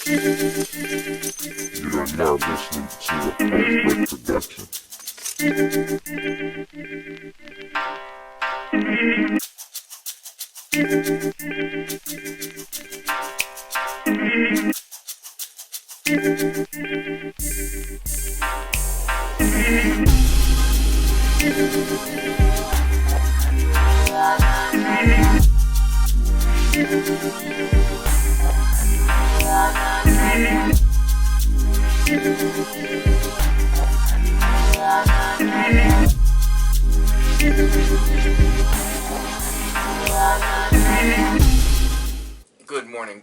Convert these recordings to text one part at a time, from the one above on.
You are now listening to a post production.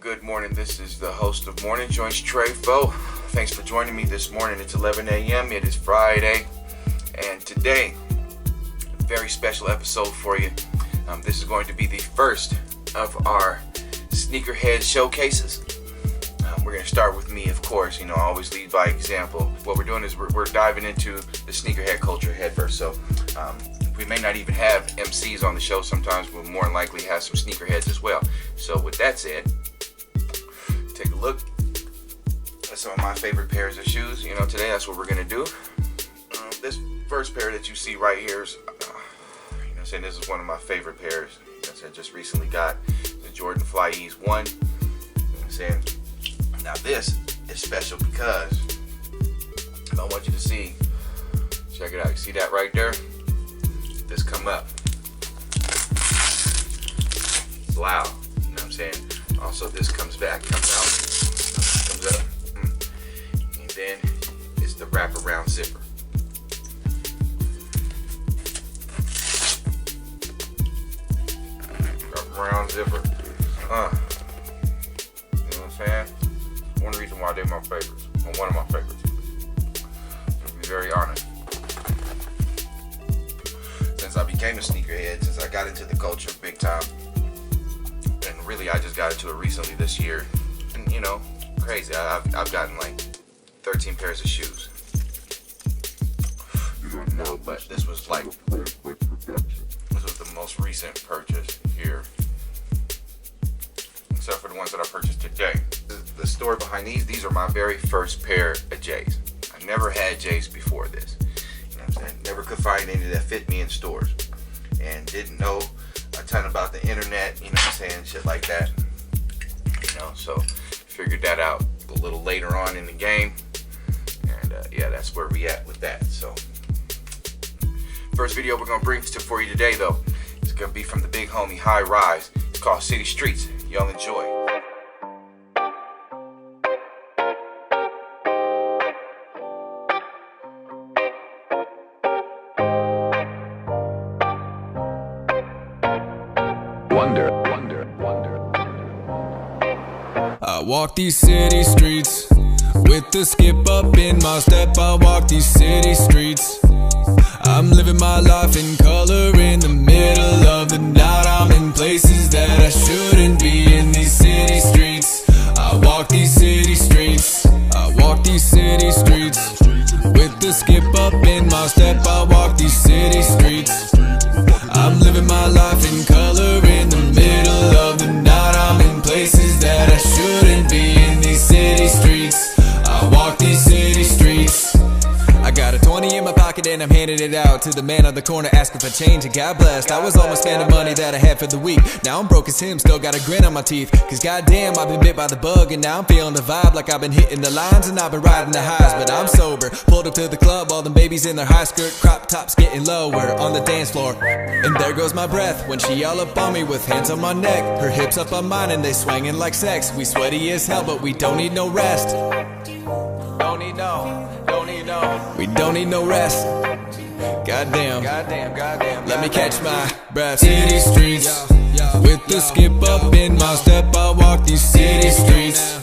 Good morning. This is the host of Morning Joints, Tre Fo. Thanks for joining me this morning. It's 11 a.m. It is Friday, and today, a very special episode for you. This is going to be the first of our sneakerhead showcases. We're going to start with me, of course. I always lead by example. What we're doing is we're diving into the sneakerhead culture headfirst. So we may not even have MCs on the show. Sometimes we'll more than likely have some sneakerheads as well. So with that said, take a look at some of my favorite pairs of shoes. Today that's what we're going to do. This first pair that you see right here is, this is one of my favorite pairs. I just recently got the Jordan Fly Ease 1. Now this is special because I want you to see. Check it out. You see that right there? This come up. It's loud. You know what I'm saying? Also, this comes back, comes out, comes up. And then it's the wraparound zipper. Wraparound zipper. You know what I'm saying? One reason why they're my favorites. Or one of my favorites. To be very honest. Since I became a sneakerhead, since I got into the culture big time, and really I just got into it recently this year, and crazy. I've gotten like 13 pairs of shoes. But this was the most recent purchase here, except for the ones that I purchased today. The story behind these are my very first pair of J's. I never had J's before this. Never could find any that fit me in stores, and didn't know a ton about the internet, shit like that. So figured that out a little later on in the game, and that's where we at with that. So first video we're gonna bring for you today, though, it's gonna be from the big homie Highrise. It's called City Streets. Y'all enjoy. Wonder. I walk these city streets with the skip up in my step. I walk these city streets. I'm living my life in color in the middle of the night. I'm in places that I shouldn't be in these city streets. I walk these city streets. I walk these city streets with the skip up in my step. I walk these city streets. I'm living my life in color in the middle of the night. I'm in places that I shouldn't be in these city streets. I walk these city streets. I got a 20 in my pocket and I'm handing it out to the man on the corner asking for change, and God blessed. I was almost spending money that I had for the week. Now I'm broke as him, still got a grin on my teeth, cause goddamn I've been bit by the bug, and now I'm feeling the vibe like I've been hitting the lines and I've been riding the highs. But I'm sober, pulled up to the club, all the babies in their high skirt crop tops getting lower on the dance floor. And there goes my breath when she all up on me with hands on my neck, her hips up on mine and they swinging like sex. We sweaty as hell but we don't need no rest. We don't need no rest. Goddamn. Let me catch my breath. City streets with the skip up in my step. I walk these city streets.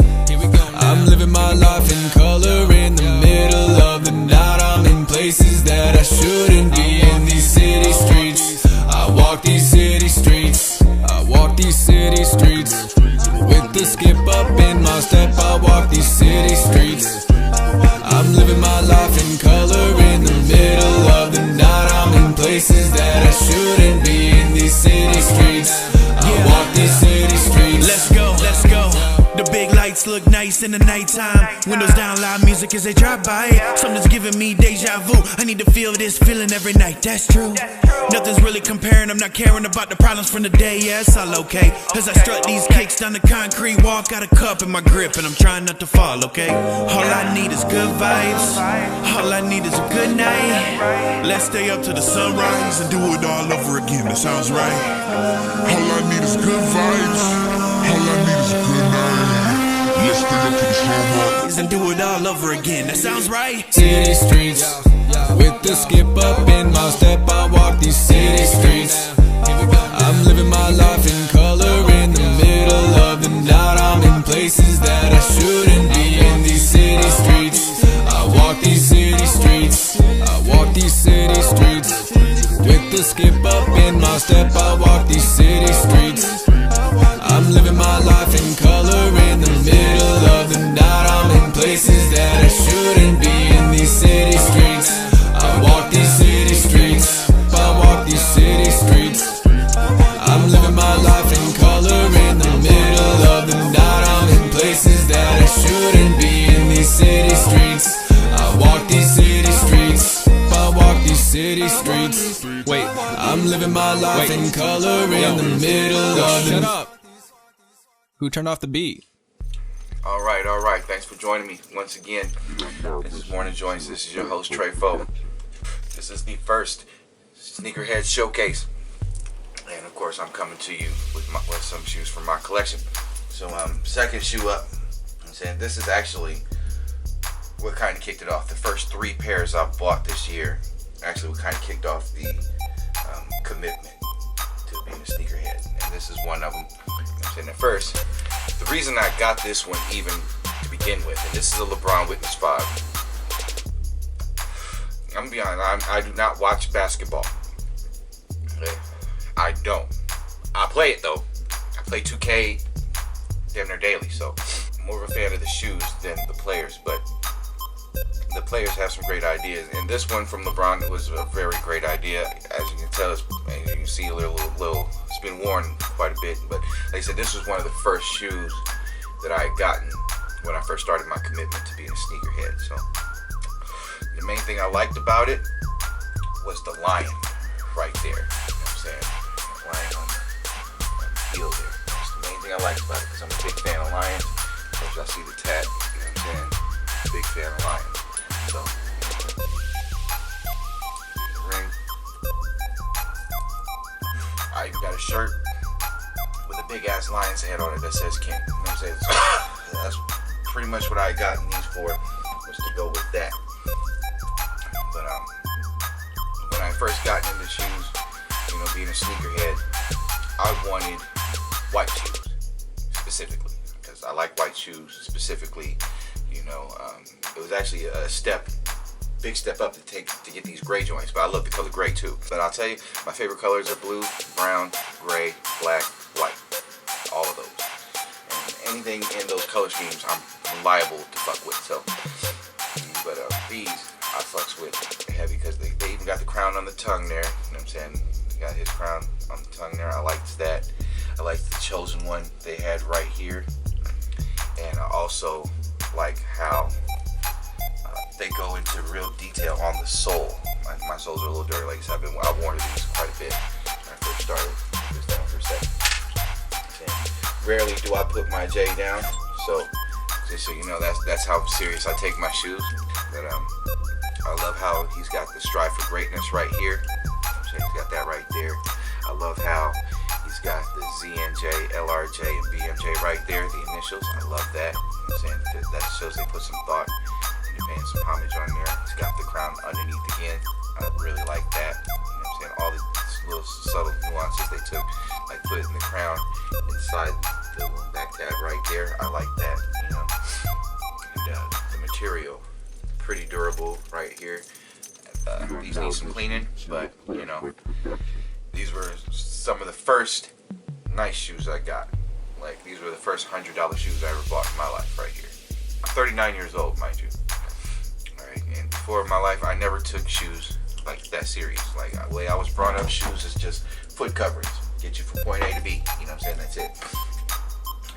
I'm living my life in color in the middle of the night. I'm in places that I shouldn't be in these city streets. I walk these city streets. I walk these city streets with the skip up in my step. I walk these city streets. I'm living my life in color in the middle of the night. I'm in places that I shouldn't be in these city streets. I walk these city streets. Let's go. The big lights look nice in the nighttime. Windows down, loud music as they drive by. Something's giving me deja vu. I need to feel this feeling every night, that's true. Nothing's really comparing, I'm not caring about the problems from the day. Yeah, it's all okay. As I strut these kicks down the concrete walk, got a cup in my grip and I'm trying not to fall, okay? All I need is good vibes. All I need is a good night. Let's stay up to the sunrise and do it all over again, that sounds right. All I need is good vibes. All I need is a good night. Let's stay up to the sunrise and do it all over again, that sounds right. City streets, with the skip up in my step, I walk these city streets. I'm living my life in color in the middle of the night. I'm in places that I shouldn't be in these city streets. I walk these city streets, I walk these city streets. With the skip up in my step, I walk these city streets. I'm living my life in color in the middle of the night. I'm in places that I shouldn't be in these city streets. I walk these city streets, I walk these city streets. I'm living my life in color in the middle of the night. I'm in places that I shouldn't be in these city streets. I walk these city streets, I walk these city streets. Wait, I'm living my life in color in the middle of the... Shut up! Who turned off the beat? All right. Thanks for joining me once again. This is Morning Joints. This is your host, Tre Fo. This is the first Sneakerhead Showcase. And of course, I'm coming to you with some shoes from my collection. So, second shoe up. I'm saying this is actually what kind of kicked it off. The first 3 pairs I bought this year, actually what kind of kicked off the commitment to being a sneakerhead. And this is one of them. I'm saying at first, the reason I got this one even to begin with, and this is a LeBron Witness 5. I'm gonna be honest, I do not watch basketball. Okay? I don't. I play it though. I play 2K damn near daily, so I'm more of a fan of the shoes than the players, but the players have some great ideas, and this one from LeBron was a very great idea. As you can tell, and you can see a little it's been worn quite a bit, but like I said, this was one of the first shoes that I had gotten when I first started my commitment to being a sneakerhead. So the main thing I liked about it was the lion right there. You know what I'm saying? The lion on the heel there. That's the main thing I liked about it, because I'm a big fan of lions. Of course, y'all see the tat. You know what I'm saying? Big fan of lions. So, ring. I even got a shirt with a big ass lion's head on it that says King. You know what I'm saying? So, that's pretty much what I had gotten these for, was to go with that. But when I first got into shoes, you know, being a sneakerhead, I wanted white shoes specifically, because I like white shoes specifically. You know, it was actually a big step up to get these gray joints, but I love the color gray too. But I'll tell you, my favorite colors are blue, brown, gray, black, white, all of those. And anything in those color schemes, I'm liable to fuck with. So, but these I fucks with heavy, because they even got the crown on the tongue there. You know what I'm saying? They got his crown on the tongue there. I liked that. I liked the chosen one they had right here, and I also like how they go into real detail on the sole. My soles are a little dirty, like I said, I've worn these quite a bit when I first started. Just down for a second. And rarely do I put my J down, so just so you know, that's how serious I take my shoes. But I love how he's got the strive for greatness right here. So he's got that right there. I love how he's got the ZNJ, LRJ, and BMJ right there, the initials. I love that. You know what I'm saying? That shows they put some thought into paying some homage on there. He's got the crown underneath again. I really like that. You know what I'm saying? All the little subtle nuances they took, like putting the crown inside the back tab right there. I like that, you know. And the material, pretty durable right here. These need some cleaning, but you know, these were some of the first nice shoes I got. Like, these were the first $100 shoes I ever bought in my life right here. I'm 39 years old, mind you. Alright, and before my life, I never took shoes like that serious. Like, the way I was brought up, shoes is just foot coverings. Get you from point A to B. You know what I'm saying? That's it.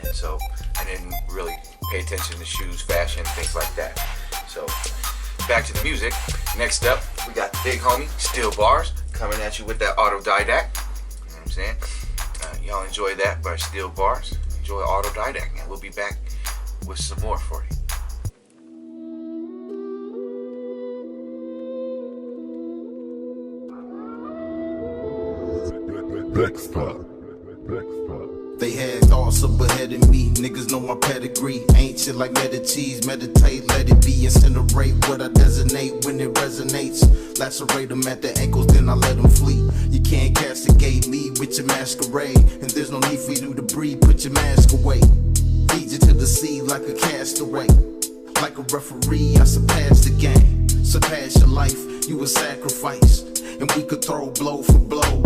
And so, I didn't really pay attention to shoes, fashion, things like that. So back to the music. Next up, we got the big homie, Still Barz, coming at you with that Autodidac. You know what I'm saying? Y'all enjoy that by Still Barz. Enjoy Autodidac, and we'll be back with some more for you. They had thoughts up ahead of me. Niggas know my pedigree. Ain't shit like medities. Meditate, let it be. Incinerate what I designate when it resonates. Lacerate them at the ankles, then I let them flee. You can't castigate me with your masquerade. And there's no need for you to breathe. Put your mask away. Feed you to the sea like a castaway. Like a referee, I surpass the game. Surpass your life, you a sacrifice. And we could throw blow for blow.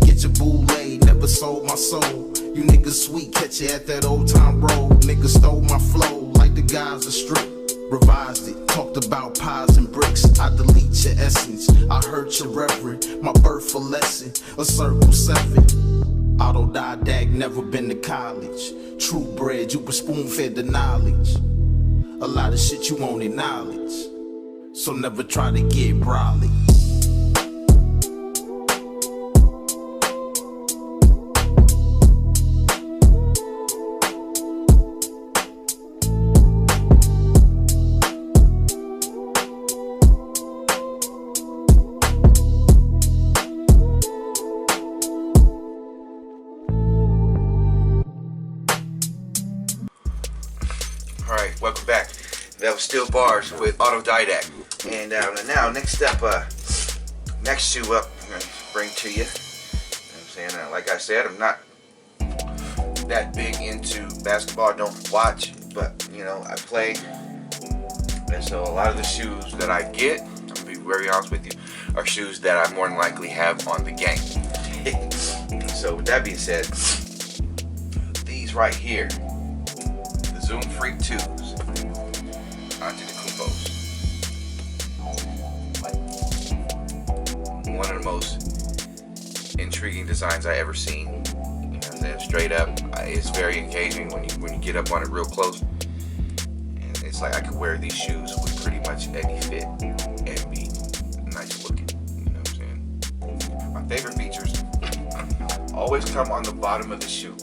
Get your boo laid, never sold my soul. You niggas sweet, catch you at that old time road. Niggas stole my flow like the guys are strict. Revised it, talked about pies and bricks. I delete your essence, I hurt your reverend. My birth a lesson, a circle 7. Autodidac, never been to college. True bred, you were spoon fed the knowledge. A lot of shit you won't acknowledge, so never try to get brolic. Alright, welcome back. That was Still Barz with Autodidac. And now, next up, next shoe up, I'm going to bring to you. You know what I'm saying? Like I said, I'm not that big into basketball. I don't watch, but, you know, I play. And so a lot of the shoes that I get, I'm going to be very honest with you, are shoes that I more than likely have on the game. So with that being said, these right here, Zoom Freak 2s onto the Clipos. One of the most intriguing designs I ever seen. You know what I'm saying? Straight up, it's very engaging when you get up on it real close. And it's like I could wear these shoes with pretty much any fit and be nice looking. You know what I'm saying? My favorite features always come on the bottom of the shoe.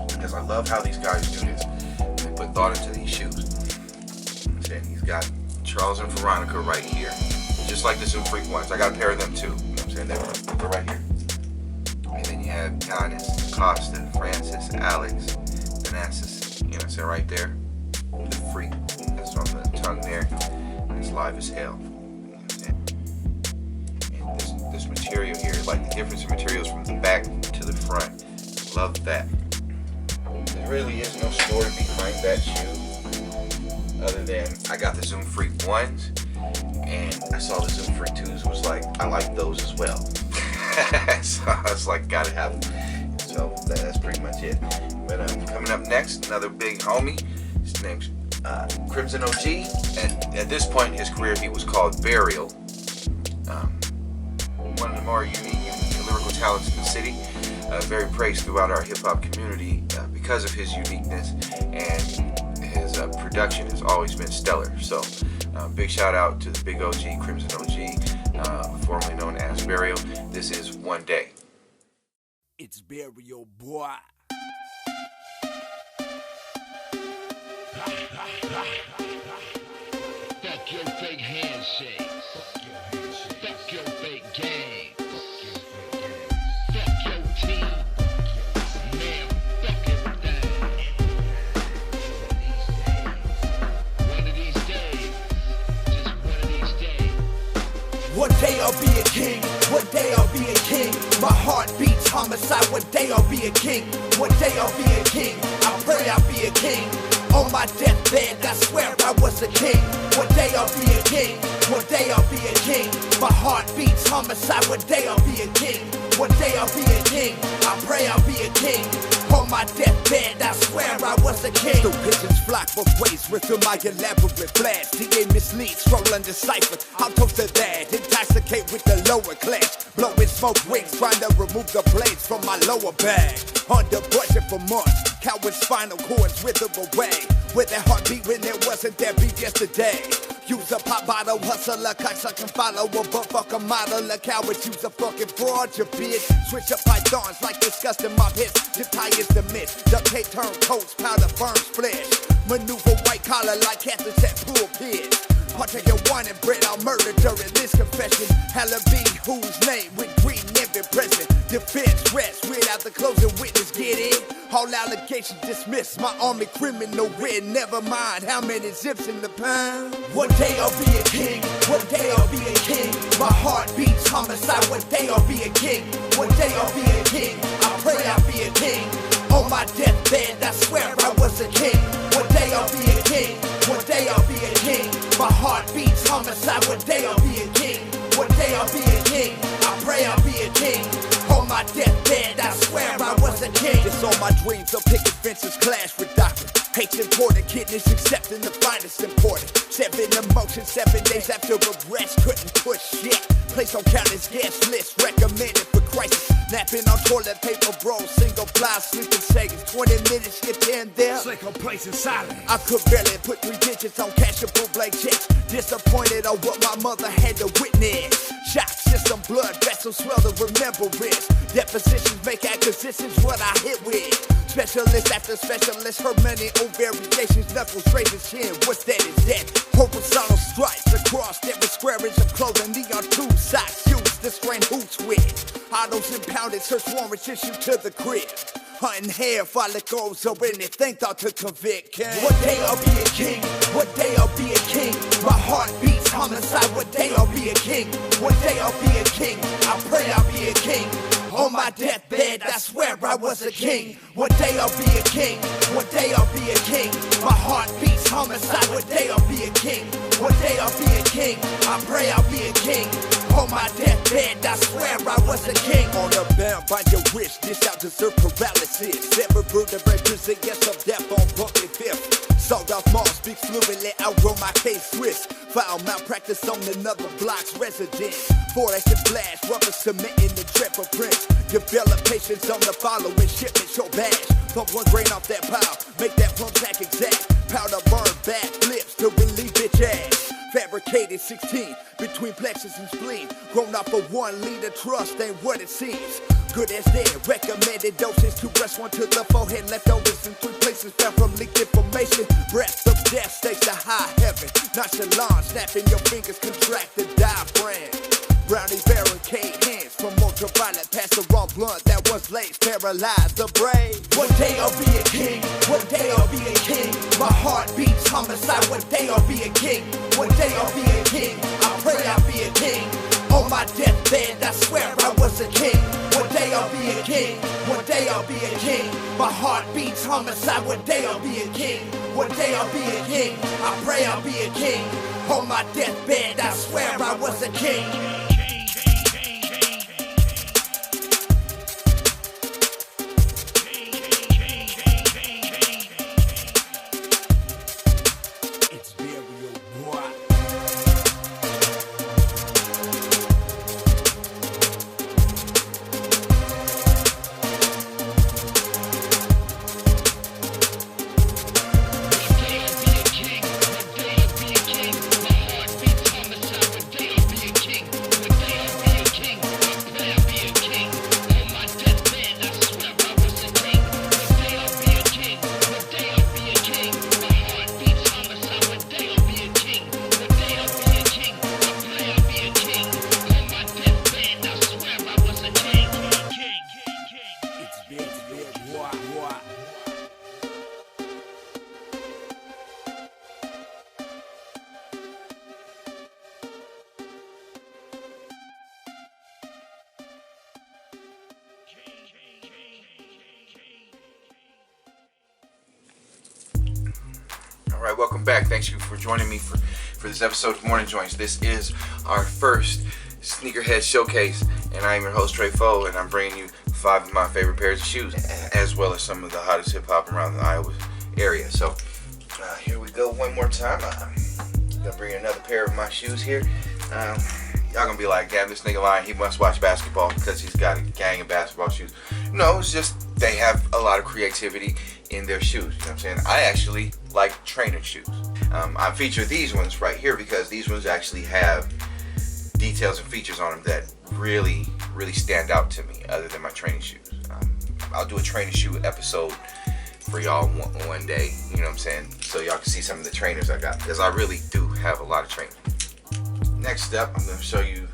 Because I love how these guys do this. They put thought into these shoes. And he's got Charles and Veronica right here. Just like the Zoom Freak ones. I got a pair of them too. You know what I'm saying? They're right here. And then you have Giannis, Costa, Francis, Alex, Thanasis. You know what I'm saying? Right there. The Freak. That's on the tongue there. And it's live as hell. You know what I'm saying? And this material here, like the difference in materials from the back to the front. Love that. There really is no story behind that shoe other than I got the Zoom Freak 1s and I saw the Zoom Freak 2s, was like, I like those as well. So I was like, gotta have them. So that's pretty much it. But coming up next, another big homie. His name's Crimson OG. At this point in his career, he was called Bearial. One of the more unique lyrical talents in the city. Very praised throughout our hip-hop community because of his uniqueness, and his production has always been stellar. So big shout out to the big OG, Crimson OG, formerly known as Bearial. This is One Day. It's Bearial, boy. Fuck your fake handshakes. Fuck your fake games. Fuck your team. Man, fuck everything. One of these days. Just one of these days. One day I'll be a king. One day I'll be a king. My heart beats homicide. One day I'll be a king. One day I'll be a king. I pray I'll be a king. On my deathbed, I swear I was a king. One day I'll be a king. One day I'll be a king. My heart beats homicide. One day I'll be a king. One day I'll be a king. I pray I'll be a king. On my deathbed, I swear I was a king. The pigeons flock both ways, rhythm my elaborate blast. DA mislead, scroll undeciphered. I'll toast to that, intoxicate with the lower class. Blowing smoke rings, trying to remove the blades from my lower bag. Under budget for months, coward spinal cords wither away. With that heartbeat when it wasn't that beat yesterday. Use a pop bottle, hustler, cocksucking follower, but fuck a model, a coward, use a fucking fraud, you bitch. Switch up pythons like disgusting mob hits. Your tires the miss, duct tape turn coats, powder burns flesh. Maneuver white collar like Catholics at pulpits. Partake in wine and bread, I'll murder during this confession. Halaby, whose name with green never present. Defense rest without the closing witness, get it? All allegations dismissed, my army criminal written. Never mind how many zips in the pound. One day I'll be a king. One day I'll be a king. My heart beats homicide. One day I'll be a king. One day I'll be a king. I pray I'll be a king. On my deathbed, I swear I was a king. One day I'll be a king. One day I'll be a king. My heart beats homicide. One day I'll be a king. One day I'll be a king. I pray I'll be a king. On my deathbed, I swear I was a king. It's all my dreams of picket fences clash with doctrine. Hate's important, kidneys accepting the finest important. 7 emotions, 7 days after arrest, couldn't push shit. Place on countless guest list, recommended for crisis. Napping on toilet paper, bro, single ply, sleeping seconds. 20 minutes, get here and there. It's like a place in silence. I could barely put 3 digits on cashable blank checks. Disappointed on what my mother had to witness. Shots, just some blood vessels, swell the remembrance. Depositions make acquisitions, what I hit with. Specialist after specialist, her many old variations. Knuckles, razors, chin, what's that is that? Horizontal stripes across every square inch of clothing. Neon tube socks, shoes, the strain hoots with. Autos impounded, search warrants issued to the crib. Hunting hair follicles or anything thought to convict. One day I'll be a king. One day I'll be a king. My heart beats homicide. One day I'll be a king. One day I'll be a king. I pray I'll be a king. On my deathbed, I swear I was a king. One day I'll be a king. One day I'll be a king. My heart beats homicide. One day I'll be a king. One day I'll be a king. I pray I'll be a king. On my deathbed, I swear I was a king. On the bound by your wish, dish out deserve paralysis. Ever vertebrae present yes of death on bumpy fifth. Sold off Mars, speak fluently, outgrow my case twist. Foul malpractice on another block's resident. 4X and flash, rubber cement in the trapper prints. Develop patience on the following shipment, show bash. Pump 1 grain off that pile, make that pump track exact. Powder burn back flips to relieve bitch ass. Fabricated 16 between plexus and spleen. Grown up for 1 liter, trust ain't what it seems. Good as dead, recommended doses to brush 1 to the forehead. Leftovers in 3 places fell from leaked information. Breath of death stakes to high heaven. Nonchalant, snapping your fingers, contract the diaphragm. Brownie barricade hands from ultraviolet past the raw blunt that was laced, paralyzed the brain. One day I'll be a king. One day I'll be a king. My heart beats homicide. One day I'll be a king. One day I'll be a king. I pray I'll be a king. On my deathbed, I swear I was a king. One day I'll be a king. One day I'll be a king. My heart beats homicide. One day I'll be a king. One day I'll be a king. I pray I'll be a king. On my deathbed, I swear I was a king. It's Bearial, boy. One day I'll be a king. My heart beats homicide. One day I'll be a king. One All right, welcome back. Thanks you for joining me for this episode of Morning Joints. This is our first Sneakerhead Showcase, and I'm your host, Tre Fo, and I'm bringing you 5 of my favorite pairs of shoes, as well as some of the hottest hip-hop around the Iowa area. So, here we go one more time. I'm gonna bring another pair of my shoes here. Y'all gonna be like, damn, this nigga lying, he must watch basketball because he's got a gang of basketball shoes. No, it's just they have a lot of creativity in their shoes. You know what I'm saying? I actually like trainer shoes. I feature these ones right here because these ones actually have details and features on them that really stand out to me other than my training shoes. I'll do a training shoe episode for y'all one day, you know what I'm saying? So y'all can see some of the trainers I got, because I really do have a lot of trainers. Next up, I'm going to show you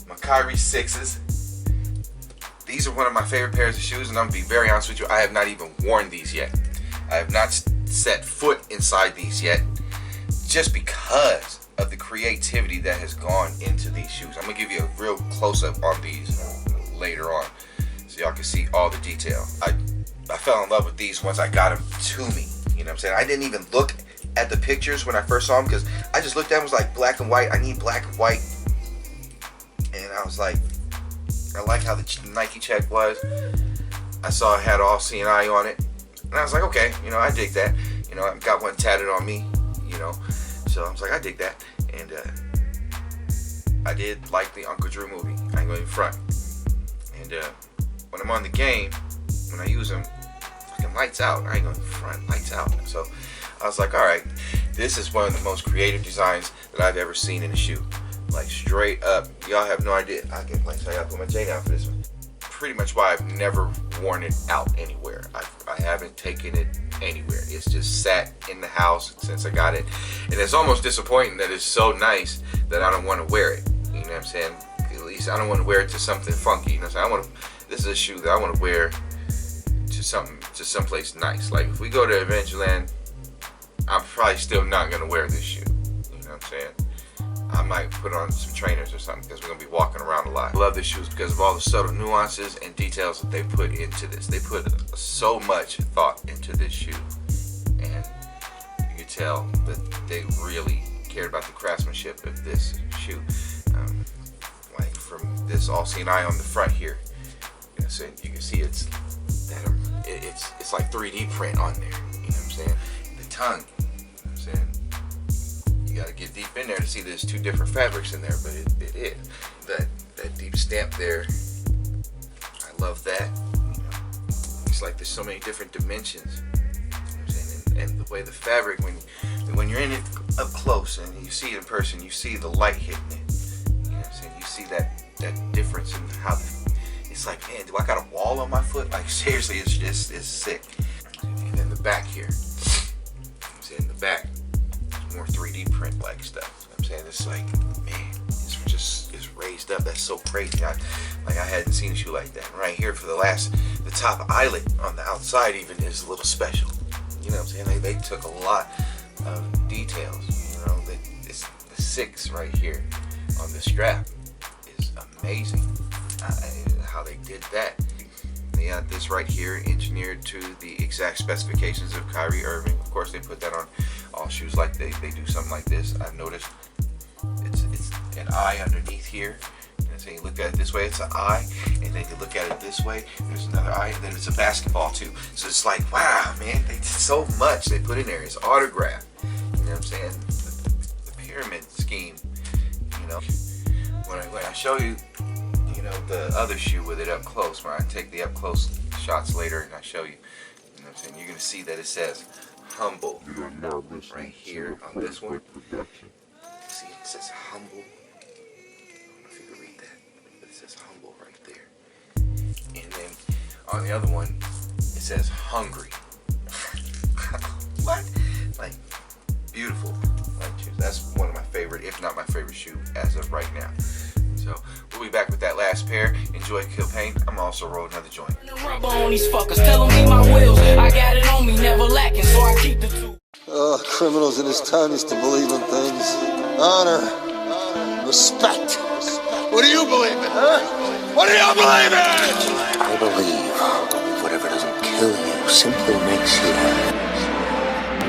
my Highrise 6s. These are one of my favorite pairs of shoes, and I'm going to be very honest with you, I have not even worn these yet. I have not set foot inside these yet, just because of the creativity that has gone into these shoes. I'm going to give you a real close-up on these later on, so y'all can see all the detail. I fell in love with these once I got them to me, you know what I'm saying? I didn't even look at the pictures when I first saw them, because I just looked at them, was like black and white. I need black and white. And I was like, I like how the Nike check was. I saw it had all C&I on it. And I was like, okay, you know, I dig that. You know, I got one tatted on me, you know. So I was like, I dig that. And I did like the Uncle Drew movie. I ain't going to front. And when I'm on the game, when I use them, fucking lights out. I ain't going to front, lights out. So I was like, all right, this is one of the most creative designs that I've ever seen in a shoe. Like, straight up, y'all have no idea. I can like, so I gotta put my J down for this one. Pretty much why I've never worn it out anywhere. I haven't taken it anywhere. It's just sat in the house since I got it. And it's almost disappointing that it's so nice that I don't want to wear it. You know what I'm saying? At least I don't want to wear it to something funky. You know what I'm saying? This is a shoe that I want to wear to someplace nice. Like, if we go to Adventureland, I'm probably still not going to wear this shoe. You know what I'm saying? I might put on some trainers or something, because we're going to be walking around a lot. I love this shoes because of all the subtle nuances and details that they put into this. They put so much thought into this shoe. And you can tell that they really cared about the craftsmanship of this shoe. Like, from this all C&I on the front here, you know, so you can see it's like 3D print on there. You know what I'm saying? The tongue. You gotta get deep in there to see there's 2 different fabrics in there, but it is. That deep stamp there, I love that. You know, it's like there's so many different dimensions. You know what I'm saying? And the way the fabric, when you're in it up close and you see it in person, you see the light hitting it. You know what I'm saying? You see that difference in how it's like, man, do I got a wall on my foot? Like, seriously, it's sick. And then the back here. See, in the back, more 3D print like stuff. You know what I'm saying? It's like, man, it's raised up. That's so crazy. I hadn't seen a shoe like that. And right here for the top eyelet on the outside even is a little special. You know what I'm saying? They took a lot of details. You know, it's the 6 right here on the strap is amazing. How they did that. They got this right here engineered to the exact specifications of Kyrie Irving. Of course, they put that on all shoes. Like they do something like this. I've noticed it's an eye underneath here. And so you look at it this way, it's an eye, and then you look at it this way, there's another eye, and then it's a basketball too. So it's like, wow, man, they did so much they put in there. It's autographed. You know what I'm saying? The pyramid scheme. You know, when I show you, you know, the other shoe with it up close, when I take the up close shots later and I show you, you know what I'm saying, you're gonna see that it says humble right here on this one. See, it says humble. I don't know if you can read that, but it says humble right there. And then on the other one, it says hungry. What? Like, beautiful. Like, that's one of my favorite, if not my favorite shoe as of right now. So we'll be back with that last pair. Enjoy, kill pain. I'm also rolling another joint. Rubber on these fuckers, tell me my wheels. I got it on me, never lacking, so I keep the 2. Criminals in this town used to believe in things. Honor, respect. What do you believe in, huh? What do you believe in? I believe whatever doesn't kill you simply makes you happy.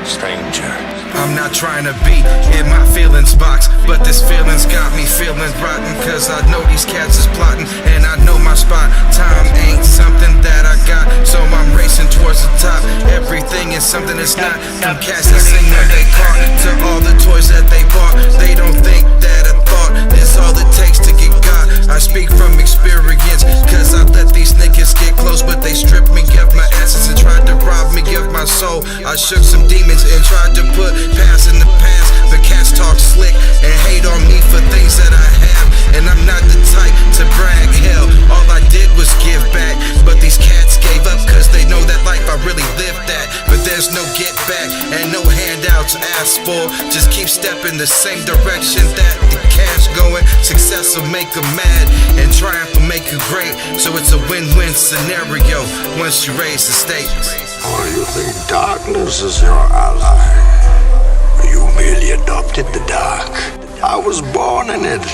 stranger. I'm not trying to be in my feelings box, but this feeling's got me feeling rotten, cause I know these cats is plotting, and I know my spot. Time ain't something that I got, so I'm racing towards the top. Everything is something that's not, from cats that sing when they caught, to all the toys that they bought. They don't think that a thought is all it takes to get got. I speak from experience, cause I let these niggas get close, but they stripped me of my essence and tried to rob me of my soul. I shook some demons and tried to put past in the past, but cats talk slick and hate on me for things that I have, and I'm not the type to brag. Hell, all I did was give back, but these cats gave up cause they know that life I really lived that. But there's no get back and no handouts asked for, just keep stepping the same direction that the cash going. Success will make them mad and triumph will make you great, so it's a win-win scenario once you raise the stakes. Or you think darkness is your ally? You merely adopted the dark. I was born in it,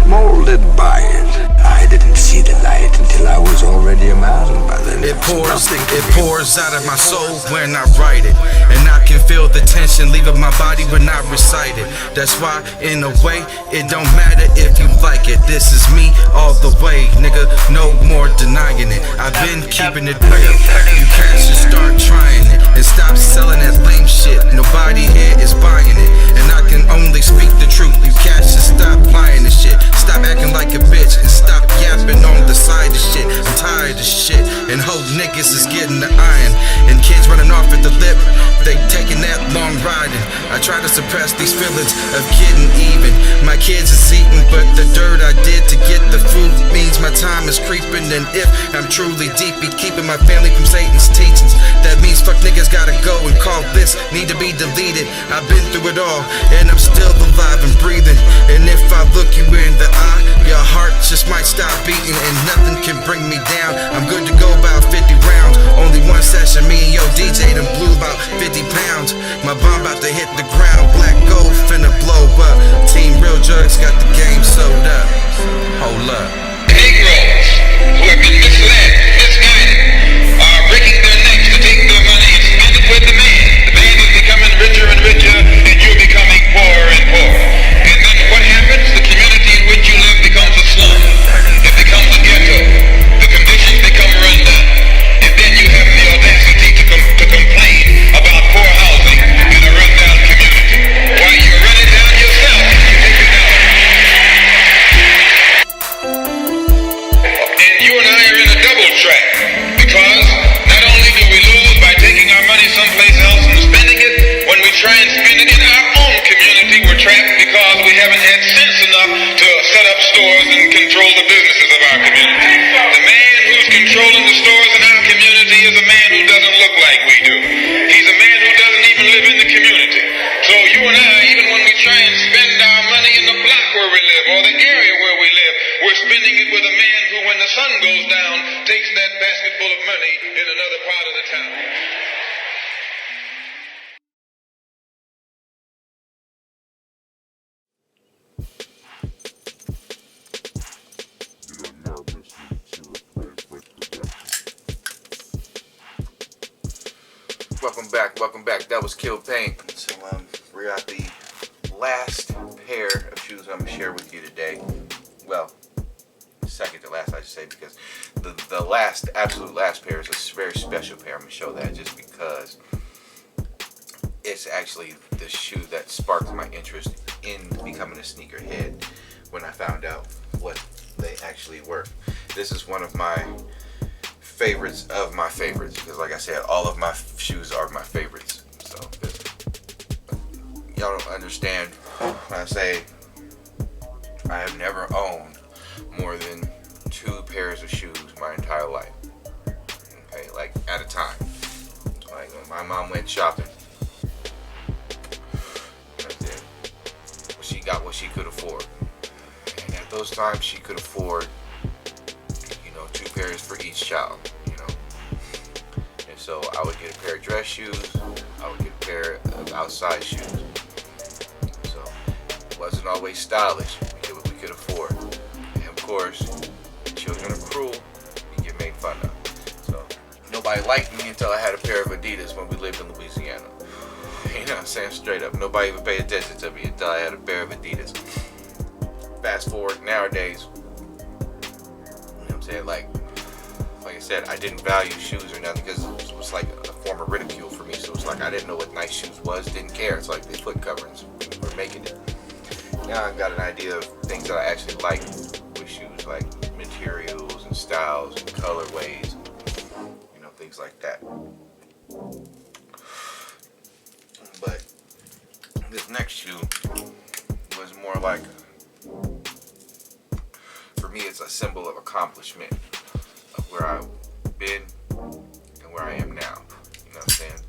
molded by it. I didn't see the light until I was already a man. By then it pours out of my soul when I write it, and I can feel the tension leaving my body when I recite it. That's why, in a way, it don't matter if you like it. This is me all the way, nigga, no more denying it. I've been keeping it real. You cats should start trying it and stop selling that lame shit. Nobody here is buying it, and I can only speak the truth. You cats should stop lying this shit. Stop acting like a bitch and stop yapping on the side of shit. I'm tired of shit, and hope niggas is getting the iron, and kids running off at the lip, they taking that long riding. I try to suppress these feelings of getting even. My kids is eating, but the dirt I did to get the food means my time is creeping. And if I'm truly deep in keeping my family from Satan's teachings, that means fuck niggas gotta go and call this need to be deleted. I've been through it all, and I'm still alive and breathing. And if I look you in the eye, your heart just might stop beating, and nothing can bring me down. I'm good to go about 50 rounds. Only one session, me and yo DJ done blew about 50 pounds. My bomb about to hit the ground. Black gold finna blow up. Team Real Drugs got the game sold up. Hold up. Negroes who have been misled, misguided, are breaking their necks to take their money and spend it with the man. The man is becoming richer and richer, and you're becoming poorer and poorer. And then what happens? The community in which you live becomes a slum. It becomes a ghetto. The conditions become run down. And then you have the audacity to complain about poor housing in a rundown community. While you run it down yourself, you take it down. And you and I are in a double track, because not only do we lose by taking our money someplace else and spending it, when we try and spend it in our own community, we're trapped because we haven't had sense enough to set up stores and control the businesses of our community. The man who's controlling the stores in our community is a man who doesn't look like we do. He's a man who doesn't even live in the community. So you and I, even when we try and spend our money in the block where we live or the area where we live, we're spending it with a man who, when the sun goes down, takes that basket full of money in another part of the town. Welcome back. That was Kill Pain. So we're at the last pair of shoes I'm gonna share with you today. Well, second to last, I should say, because the last, absolute last pair is a very special pair. I'm gonna show that just because it's actually the shoe that sparked my interest in becoming a sneakerhead when I found out what they actually were. This is one of my favorites of my favorites, because like I said, all of my shoes are my favorites. So y'all don't understand when I say I have never owned more than 2 pairs of shoes my entire life. Okay, like at a time. Like when my mom went shopping, she got what she could afford, and at those times she could afford 2 pairs for each child, and so I would get a pair of dress shoes, I would get a pair of outside shoes. So it wasn't always stylish. We did what we could afford, and of course, children are cruel. You get made fun of. So nobody liked me until I had a pair of Adidas when we lived in Louisiana. I'm saying? Straight up. Nobody even paid attention to me until I had a pair of Adidas. Fast forward nowadays, you know what I'm saying? Like I said, I didn't value shoes or nothing because it was like a form of ridicule for me. So it's like I didn't know what nice shoes was, didn't care. It's like the foot coverings were making it. Now I've got an idea of things that I actually like with shoes, like materials and styles and colorways, you know, things like that. But this next shoe was more like, for me, it's a symbol of accomplishment of where I've been and where I am now. You know what I'm saying?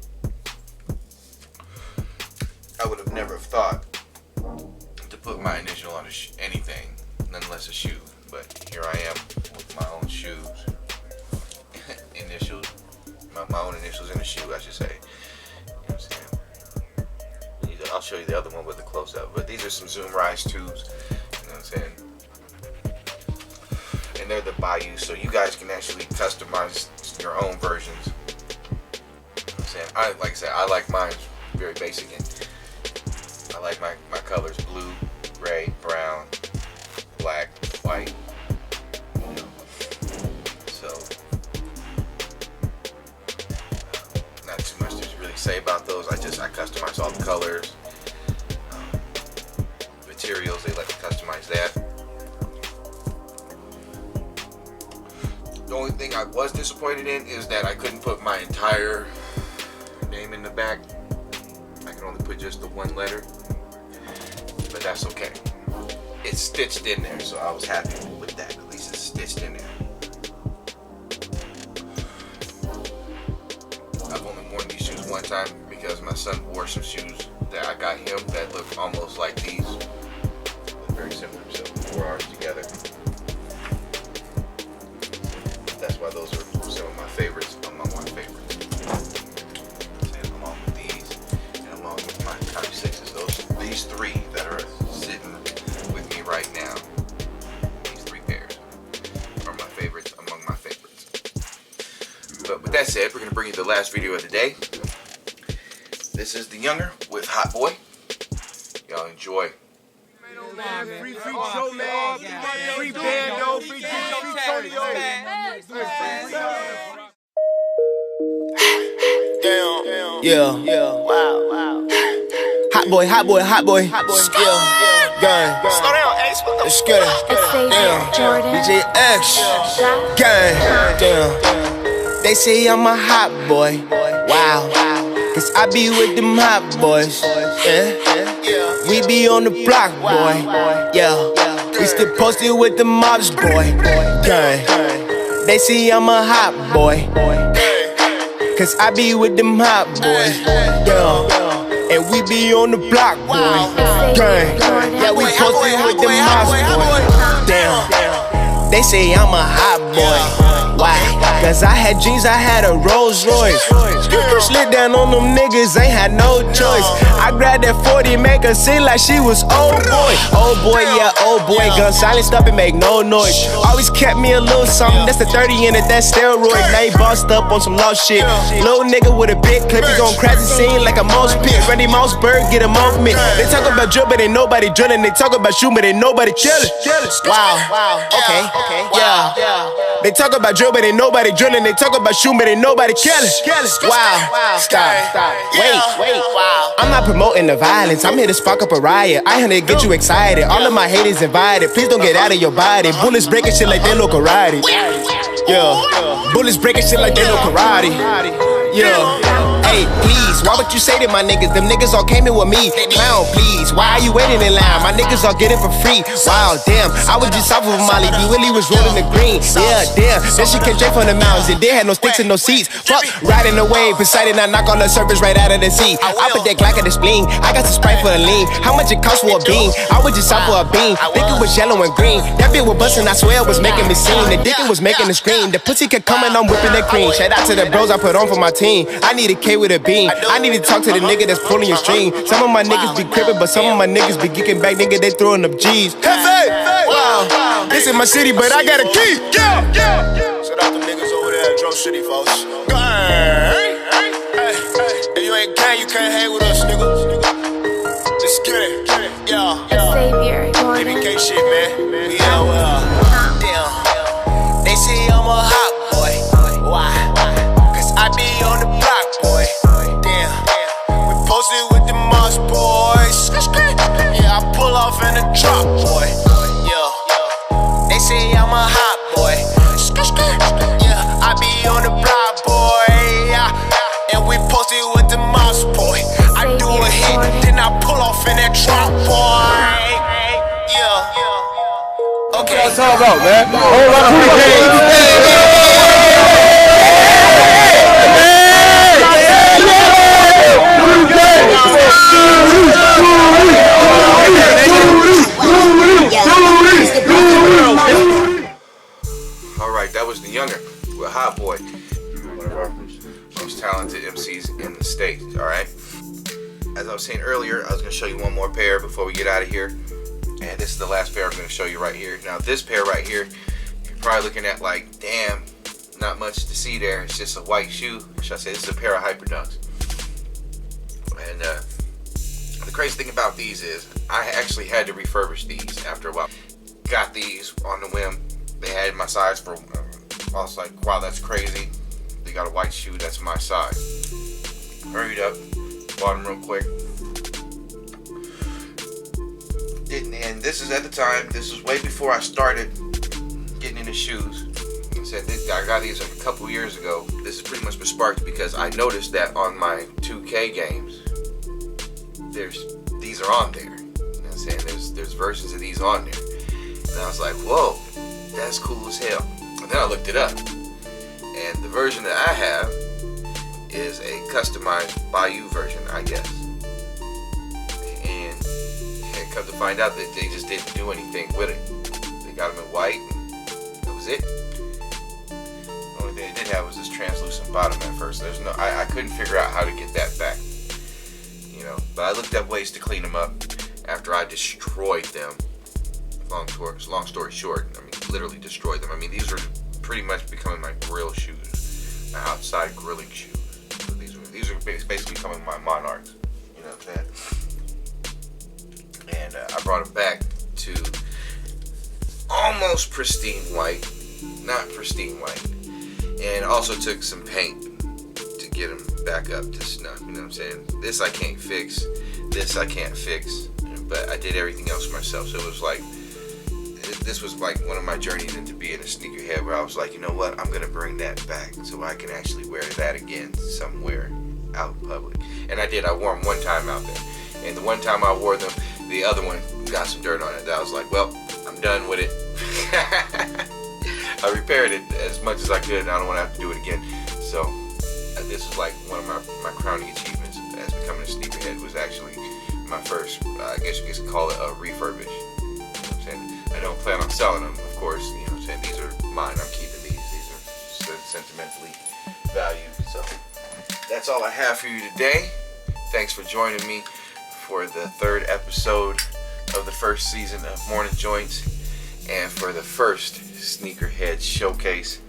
I would have never thought to put my initial on anything, none less a shoe. But here I am with my own shoes. Initials, my own initials in a shoe, I should say. You know what I'm saying? I'll show you the other one with the close-up. But these are some Highrise 2s. You know what I'm saying? And they're the Bayou, so you guys can actually customize your own versions. You know what I'm saying? Like I said, I like mine very basic, and I like my colors blue, gray, brown, black, white. You know. So not too much to really say about those. I customize all the colors, materials. They let me customize that. The only thing I was disappointed in is that I couldn't put my entire name in the back. I can only put just the one letter, but that's okay. It's stitched in there, so I was happy with that. At least it's stitched in there. I've only worn these shoes one time because my son wore some shoes that I got him that look almost like these. Very similar, so we wore ours together. That's why those are some of my favorites, among my favorites. And along with these, and along with my top 6s, these three that are sitting with me right now, these 3 pairs are my favorites among my favorites. But with that said, we're going to bring you the last video of the day. This is The Younger with Hot Boy. Y'all enjoy. Free Joe, man. Free Bando, free Tonio. Damn. Yeah. Wow. Hot boy. Skill. Gang. Slow down, Ace. Let's get it. Damn. DJ X. Gang. Damn. They say I'm a hot boy. Wow. Cause I be with them hot boys. Yeah. We be on the block, boy. Yeah. We still posted with the mobs, boy. Gang. They see I'm a hot boy. Cause I be with them hot boys. Yeah. And we be on the block, boy. Gang. Yeah, we posted with them mobs, boy. Damn. They say I'm a hot boy. Why? Cause I had jeans, I had a Rolls Royce. Slid down on them niggas, ain't had no choice. I grabbed that 40, make her seem like she was old boy. Old boy, yeah, old boy. Gun silenced up and make no noise. Always kept me a little something, that's the 30 in it, that's steroid. Now he bossed up on some lost shit. Little nigga with a big clip, he gon' crash the scene like a mouse pit. Randy Mossberg, get him off me. They talk about drill, but ain't nobody drilling. They talk about shoot, but ain't nobody chillin'. Wow, okay, yeah. They talk about drill, but ain't nobody drilling. They talk about shoot, but ain't nobody killing. Wow. Stop. Wait. I'm not promoting the violence. I'm here to spark up a riot. I here to get you excited. All of my haters invited. Please don't get out of your body. Bullets breaking shit like they know karate. Yeah. Bullets breaking shit like they know karate. Yeah. Hey, please, why would you say that my niggas? Them niggas all came in with me. Clown, please, why are you waiting in line? My niggas all get it for free. Wow, damn, I was just off of Molly. D. Willie was rolling the green. Yeah, damn, that shit came straight from the mountains. And they had no sticks and no seats. Fuck, riding the wave, Poseidon, I knock on the surface right out of the sea. I put that Glock at the spleen. I got some Sprite for a lean. How much it cost for a bean? I was just out for a bean. Think it was yellow and green. That bitch was bustin', I swear it was making me sing. The dick was making the scream. The pussy kept coming, I'm whipping that cream. Shout out to the bros I put on for my team. I need a K with a beam. I need to talk to the nigga that's pulling your string. Some of my niggas be crippin', but some of my niggas be geeking back. Nigga, they throwing up G's. Wow, this is my city, but I got a key. Yeah. Shout out them niggas over there at Drum City, folks. If you ain't gang, you can't hang with us. nigga. Let's get it. Yeah. BBK shit, man. Yeah, well. Damn. They say I'm a hot boy. Why? Cause I be on the block, boy. Damn. We posted with the Moss boys. Yeah, I pull off in a drop, boy. Yeah. They say I'm a hot boy. Yeah, I be on the block, boy. Yeah. And we posted with the Moss boy. I do a hit, then I pull off in that drop, boy. Yeah. Okay. What y'all talking about, man? Whole lot of free Alright, that was the Younger with Hot Boy. One of our most talented MCs in the state, alright? As I was saying earlier, I was going to show you one more pair before we get out of here. And this is the last pair I'm going to show you right here. Now this pair right here, you're probably looking at like, damn, not much to see there. It's just a white shoe. Should I say this is a pair of Hyperdunks. And the crazy thing about these is I actually had to refurbish these after a while. Got these on the whim. They had my size for, I was like, wow, that's crazy. They got a white shoe that's my size. Hurried up, bought them real quick. And this is at the time, this was way before I started getting into shoes. I got these like a couple years ago. This is pretty much been sparked because I noticed that on my 2K games, these are on there. You know what I'm saying? There's versions of these on there. And I was like, whoa, that's cool as hell. And then I looked it up. And the version that I have is a customized Bayou version, I guess. And come to find out that they just didn't do anything with it. They got them in white, and that was it. The only thing they did have was this translucent bottom at first. I couldn't figure out how to get that back. You know, but I looked up ways to clean them up after I destroyed them. Long story short, I mean, literally destroyed them. I mean, these were pretty much becoming my grill shoes, my outside grilling shoes. So these are basically becoming my monarchs. You know what I'm saying? And I brought them back to almost pristine white, not pristine white, and also took some paint to get them back up to snuff. You know what I'm saying? This I can't fix. This I can't fix. But I did everything else myself. So it was like, this was like one of my journeys into being a sneakerhead, where I was like, you know what, I'm gonna bring that back so I can actually wear that again somewhere out in public. And I did. I wore them one time out there, and the one time I wore them, the other one got some dirt on it. I was like, well, I'm done with it. I repaired it as much as I could, and I don't want to have to do it again. So this is like one of my crowning achievements as becoming a sneakerhead. Was actually my first, I guess you could call it a refurbish. I don't plan on selling them, of course. You know what I'm saying? These are mine. I'm keeping these. These are sentimentally valued. So that's all I have for you today. Thanks for joining me for the third episode of the first season of Morning Joints, and for the first Sneakerhead Showcase.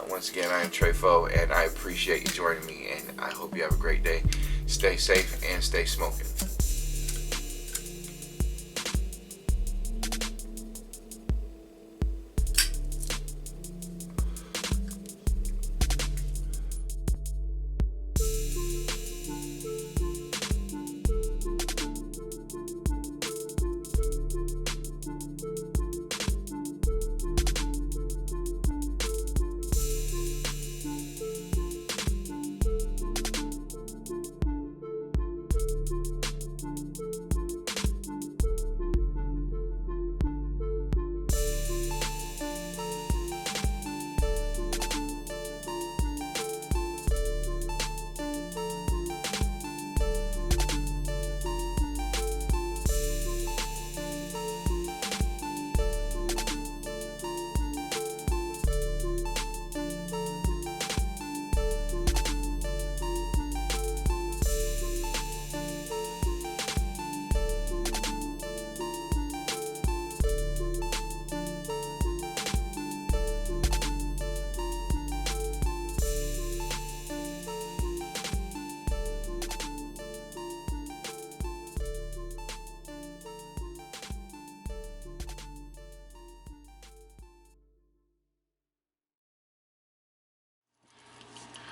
Once again, I am Tre Fo, and I appreciate you joining me, and I hope you have a great day. Stay safe and stay smoking.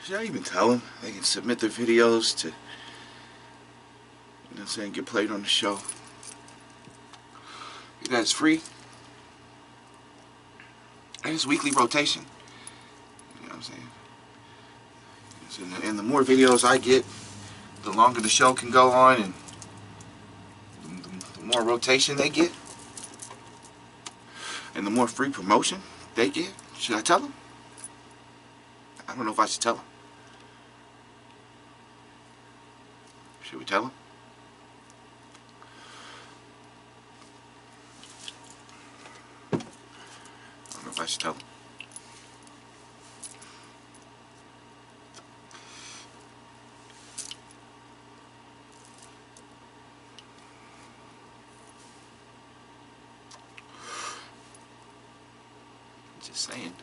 Should I even tell them? They can submit their videos to, you know what I'm saying, get played on the show. That's free. And it's weekly rotation. You know what I'm saying? And the more videos I get, the longer the show can go on, and the more rotation they get, and the more free promotion they get. Should I tell them? I don't know if I should tell them. Should we tell them? I don't know if I should tell them. Just saying.